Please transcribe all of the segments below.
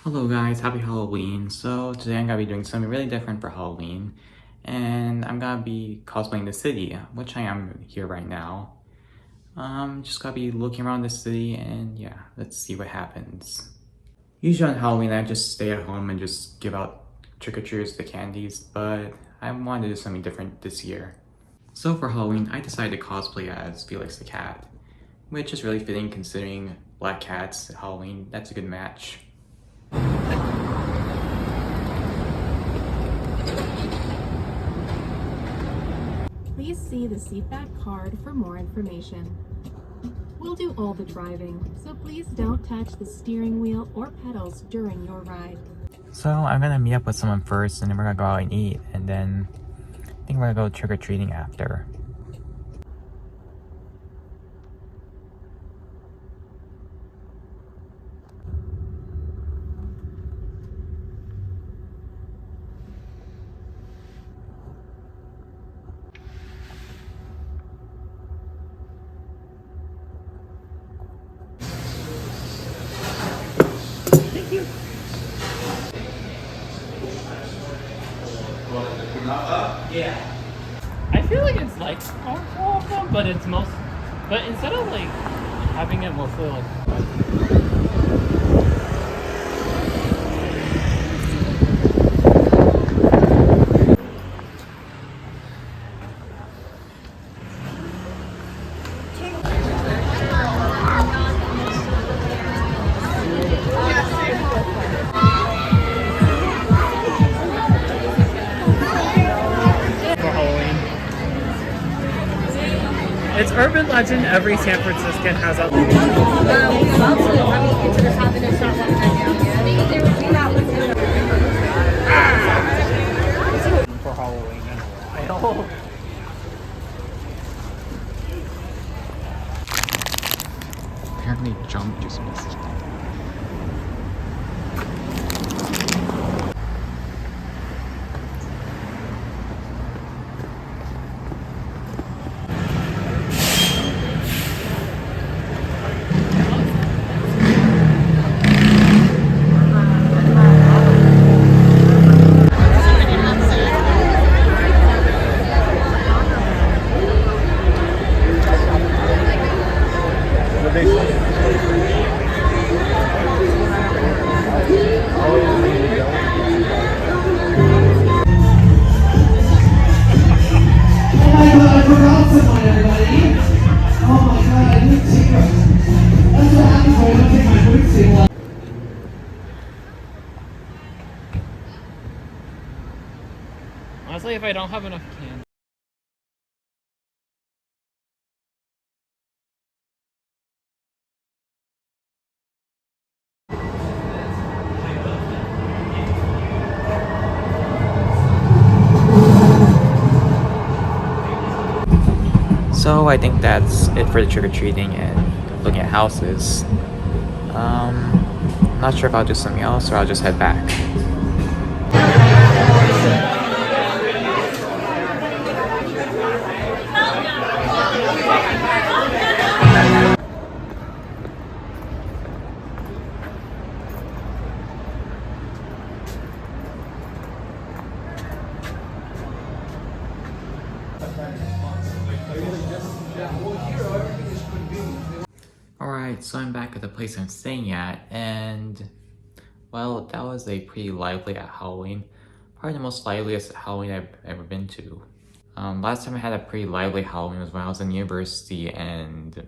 Hello guys, happy Halloween. So today I'm gonna be doing something really different for Halloween, and I'm gonna be cosplaying the city, which I am here right now. Just gonna be looking around the city and yeah, let's see what happens. Usually on Halloween I just stay at home and just give out trick-or-treaters the candies, but I wanted to do something different this year. So for Halloween, I decided to cosplay as Felix the Cat, which is really fitting considering black cats at Halloween. That's a good match. Please see the seatback card for more information. We'll do all the driving, so please don't touch the steering wheel or pedals during your ride. So I'm gonna meet up with someone first and then we're gonna go out and eat, and then I think we're gonna go trick-or-treating after. Yeah. I feel like it's like all of them, but it's most. But instead of like having it mostly like. For Halloween. It's urban legend every San Franciscan has a for Halloween in a while. Apparently jump just missed. I forgot someone, everybody. Oh my god, I didn't take it. That's what happens when I don't take my food too. Honestly, if I don't have enough candy. So I think that's it for the trick-or-treating and looking at houses. Not sure if I'll do something else or I'll just head back. Alright, so I'm back at the place I'm staying at, and well, that was a pretty lively at Halloween. Probably the most liveliest Halloween I've ever been to. Last time I had a pretty lively Halloween was when I was in university and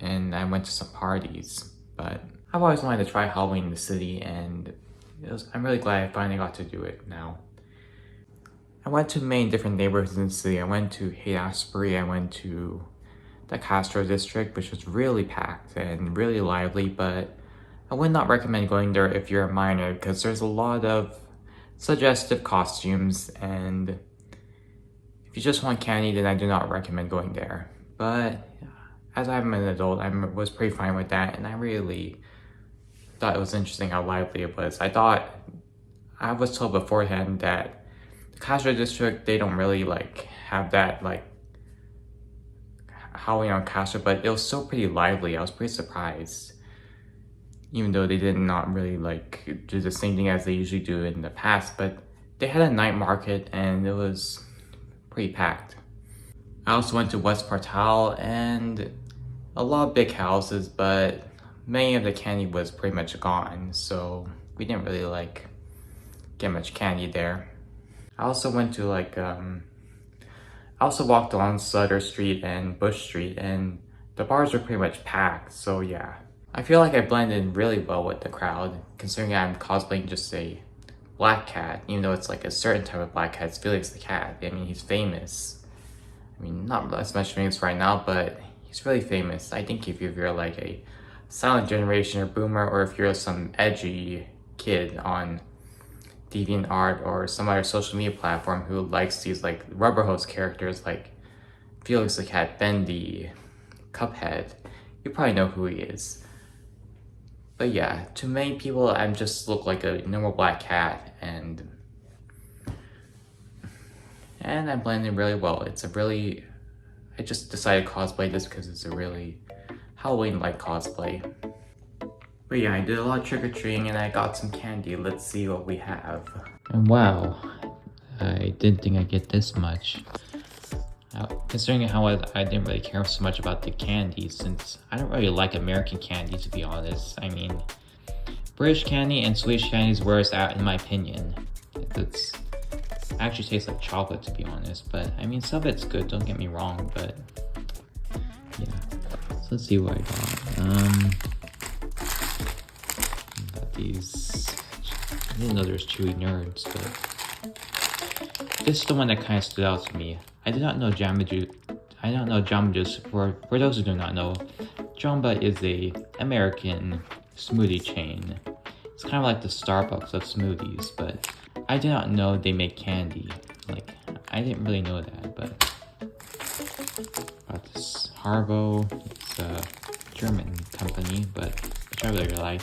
I went to some parties. But I've always wanted to try Halloween in the city, and I'm really glad I finally got to do it now. I went to many different neighborhoods in the city. I went to Haight Ashbury, I went to the Castro District, which was really packed and really lively, but I would not recommend going there if you're a minor because there's a lot of suggestive costumes, and if you just want candy, then I do not recommend going there. But as I'm an adult, I was pretty fine with that, and I really thought it was interesting how lively it was. I was told beforehand that the Castro District, they don't really like have that like Halloween on Castro, but it was still pretty lively. I was pretty surprised. even though they did not really like do the same thing as they usually do in the past, but they had a night market and it was pretty packed. I also went to West Portal and a lot of big houses, but many of the candy was pretty much gone, so we didn't really like get much candy there. I also went to like I also walked along Sutter Street and Bush Street, and the bars were pretty much packed, so yeah. I feel like I blended in really well with the crowd, considering I'm cosplaying just a black cat, even though it's like a certain type of black cat. It's Felix the Cat. I mean, he's famous. I mean, not as much famous right now, but he's really famous. I think if you're like a silent generation or boomer, or if you're some edgy kid on DeviantArt or some other social media platform who likes these like rubber hose characters like Felix the Cat, Bendy, Cuphead, you probably know who he is. But yeah, to many people, I just look like a normal black cat, and I blend in really well. I just decided to cosplay this because it's a really Halloween-like cosplay. But yeah, I did a lot of trick-or-treating and I got some candy. Let's see what we have. And wow, I didn't think I'd get this much. Considering how I didn't really care so much about the candy, since I don't really like American candy, to be honest. I mean, British candy and Swedish candy is where it's at, in my opinion. It actually tastes like chocolate, to be honest, but I mean, some of it's good, don't get me wrong, but yeah. So let's see what I got. These, I didn't know there's Chewy Nerds, but this is the one that kind of stood out to me. I did not know Jamba Juice. For those who do not know, Jamba is a American smoothie chain. It's kind of like the Starbucks of smoothies, but I did not know they make candy. Like, I didn't really know that, but got this Harbo. It's a German company, but which I really like.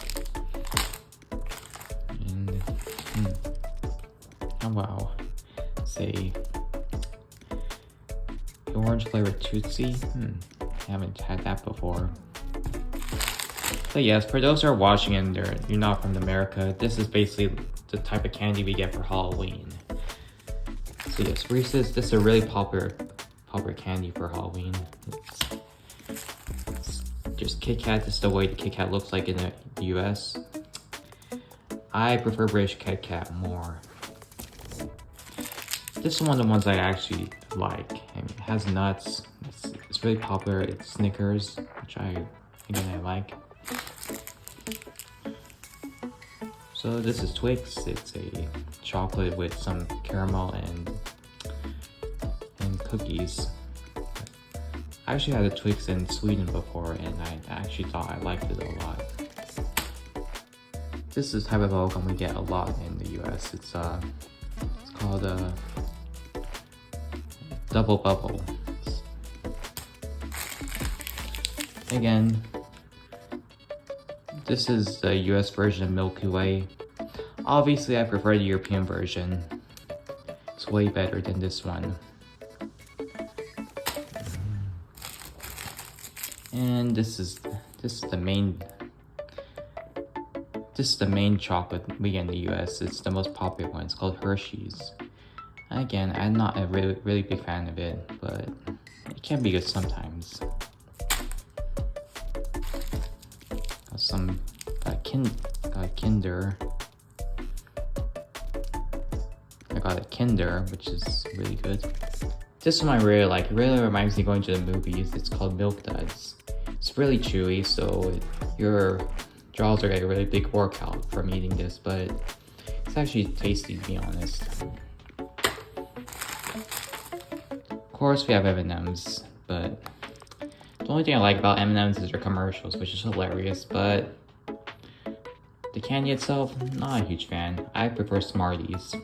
And oh wow, say orange flavored Tootsie. I haven't had that before. But yes, for those who are watching and you're not from America, this is basically the type of candy we get for Halloween. So yes, Reese's, this is a really popular candy for Halloween. It's just Kit Kat. This is the way the Kit Kat looks like in the US. I prefer British Kit Kat more. This is one of the ones I actually like. I mean, it has nuts. It's really popular. It's Snickers, which I like. So this is Twix. It's a chocolate with some caramel and cookies. I actually had a Twix in Sweden before, and I actually thought I liked it a lot. This is the type of bubblegum we get a lot in the US. It's called Double Bubble. Again, this is the US version of Milky Way. Obviously, I prefer the European version. It's way better than this one. And this is the main chocolate we get in the US. It's the most popular one. It's called Hershey's. Again, I'm not a really big fan of it, but it can be good sometimes. Kinder. I got a Kinder, which is really good. This one I really like. It really reminds me of going to the movies. It's called Milk Duds. It's really chewy, so your jaws are getting a really big workout from eating this, but it's actually tasty, to be honest. Of course, we have M&M's, but the only thing I like about M&M's is their commercials, which is hilarious, but the candy itself, not a huge fan. I prefer Smarties.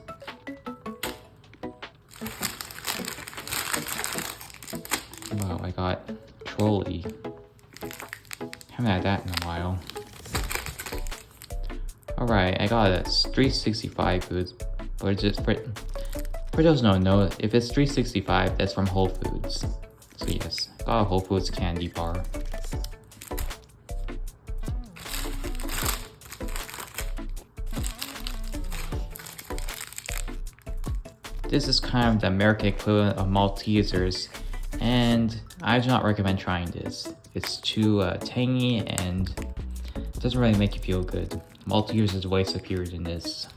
Wow, I got Trolley. Haven't had that in a while. Alright, I got a 365 Foods, but just for those who don't know, if it's 365, that's from Whole Foods. So yes, got a Whole Foods candy bar. this is kind of the American equivalent of Maltesers, and I do not recommend trying this. It's too tangy and doesn't really make you feel good. Maltesers is way superior than this.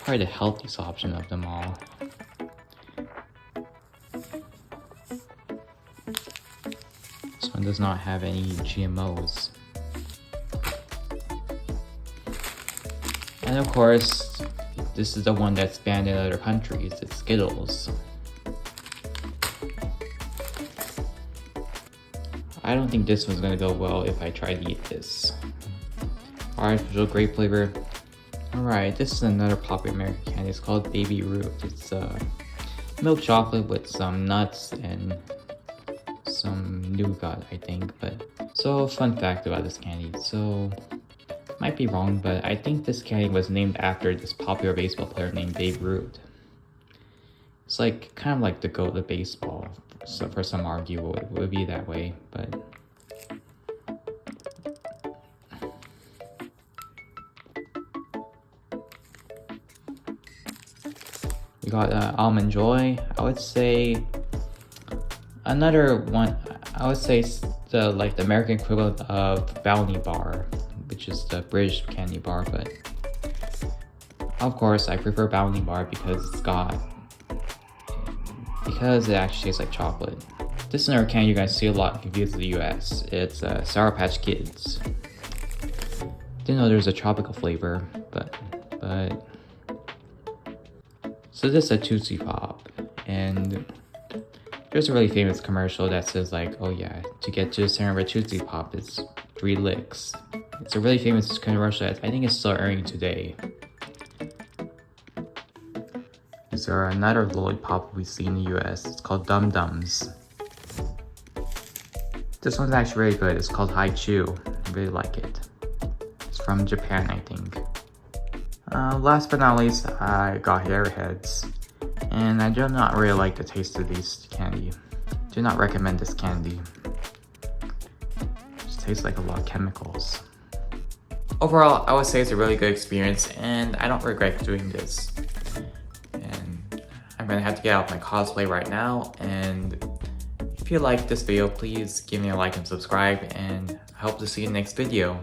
Probably the healthiest option of them all. This one does not have any GMOs. And of course, this is the one that's banned in other countries. It's Skittles. I don't think this one's gonna go well if I try to eat this. Artificial grape flavor. Alright, this is another popular American candy. It's called Baby Root. It's milk chocolate with some nuts and some nougat, I think. But so, fun fact about this candy. So, might be wrong, but I think this candy was named after this popular baseball player named Babe Ruth. It's like kind of like the GOAT of baseball. So for some argue it would be that way, but we got Almond Joy. I would say another one. I would say the American equivalent of Bounty Bar, which is the British candy bar, but of course I prefer Bounty Bar because it actually tastes like chocolate. This is another candy you guys see a lot if you visit the US. It's Sour Patch Kids. Didn't know there's a tropical flavor, but so this is a Tootsie Pop, and there's a really famous commercial that says like, oh yeah, to get to the center of a Tootsie Pop is 3 licks. It's a really famous commercial that I think is still airing today. These are another lollipop we see in the US. It's called Dum Dums. This one's actually really good. It's called Haight Ashbury. I really like it. It's from Japan, I think. Last but not least, I got Airheads. And I do not really like the taste of this candy. Do not recommend this candy. It just tastes like a lot of chemicals. Overall, I would say it's a really good experience, and I don't regret doing this. And I'm gonna have to get out my cosplay right now, and if you liked this video, please give me a like and subscribe, and I hope to see you in the next video.